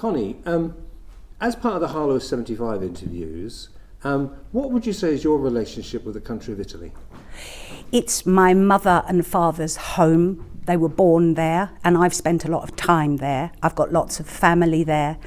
Connie, as part of the Harlow 75 interviews, what would you say is your relationship with the country of Italy? It's my mother and father's home. They were born there, and I've spent a lot of time there. I've got lots of family there,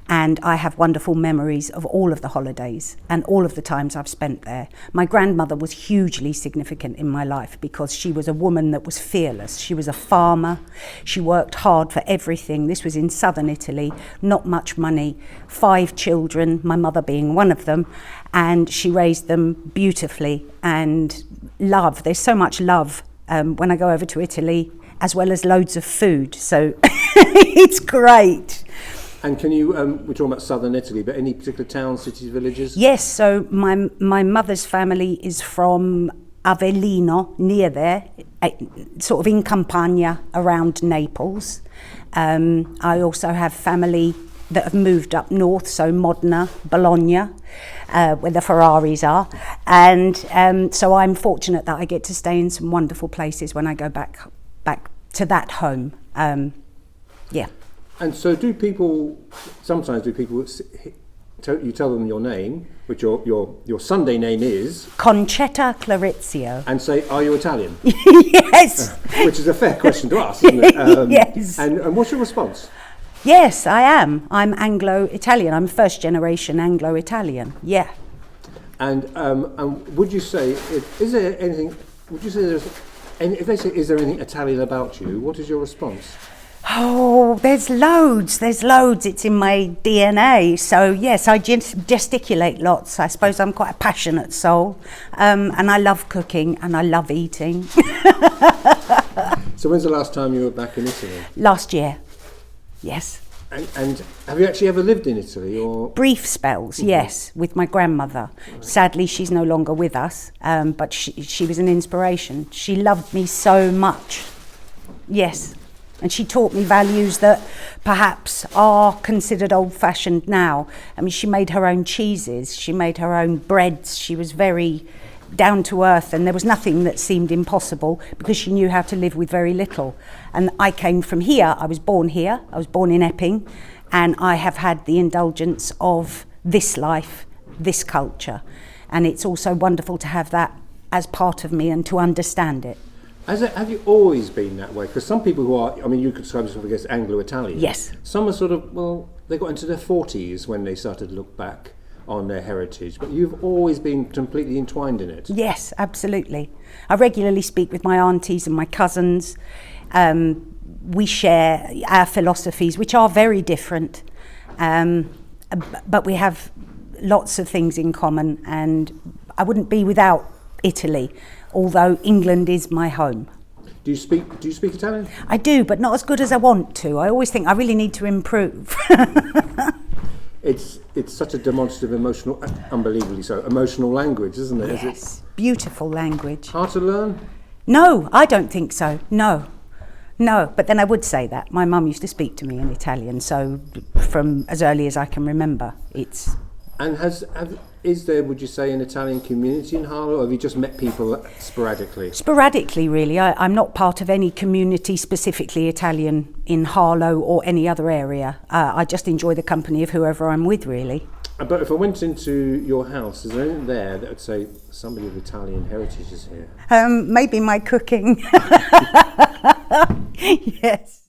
and I have wonderful memories of all of the holidays and all of the times I've spent there. My grandmother was hugely significant in my life because she was a woman that was fearless. She was a farmer. She worked hard for everything. This was in southern Italy, not much money, 5 children, my mother being one of them, and she raised them beautifully. And love, there's so much love when I go over to Italy, as well as loads of food, so it's great. And can you, we're talking about southern Italy, but any particular towns, cities, villages? Yes, so my mother's family is from Avellino, near there, sort of in Campania, around Naples. I also have family that have moved up north, so Modena, Bologna, where the Ferraris are. And so I'm fortunate that I get to stay in some wonderful places when I go back to that home. Yeah. And so sometimes do people, you tell them your name, which your Sunday name is? Concetta Clarizio. And say, are you Italian? Yes. Which is a fair question to ask, isn't it? Yes. And what's your response? Yes, I am. I'm Anglo-Italian. I'm first generation Anglo-Italian. Yeah. And would you say, is there anything, would you say if they say, is there anything Italian about you, what is your response? Oh, there's loads. It's in my DNA. So yes, I gesticulate lots. I suppose I'm quite a passionate soul. And I love cooking and I love eating. So when's the last time you were back in Italy? Last year, yes. And have you actually ever lived in Italy? Or brief spells, yes, with my grandmother. Right. Sadly, she's no longer with us, but she was an inspiration. She loved me so much, yes. And she taught me values that perhaps are considered old-fashioned now. I mean, she made her own cheeses, she made her own breads, she was very down to earth, and there was nothing that seemed impossible because she knew how to live with very little. And I came from here, I was born in Epping, and I have had the indulgence of this life, this culture. And it's also wonderful to have that as part of me and to understand it. Have you always been that way? Because some people who are, I mean, you could describe yourself as Anglo-Italian. Yes. Some are sort of, well, they got into their 40s when they started to look back on their heritage, but you've always been completely entwined in it. Yes, absolutely. I regularly speak with my aunties and my cousins. We share our philosophies, which are very different, but we have lots of things in common, and I wouldn't be without Italy, although England is my home. Do you speak Italian? I do, but not as good as I want to. I always think I really need to improve. It's such a demonstrative, emotional, unbelievably so, emotional language, isn't it? Yes, beautiful language. Hard to learn? No, I don't think so. No, but then I would say that. My mum used to speak to me in Italian, so from as early as I can remember, it's... And is there, would you say, an Italian community in Harlow, or have you just met people sporadically? Sporadically, really. I'm not part of any community specifically Italian in Harlow or any other area. I just enjoy the company of whoever I'm with, really. But if I went into your house, is there anything there that would say somebody of Italian heritage is here? Maybe my cooking. Yes.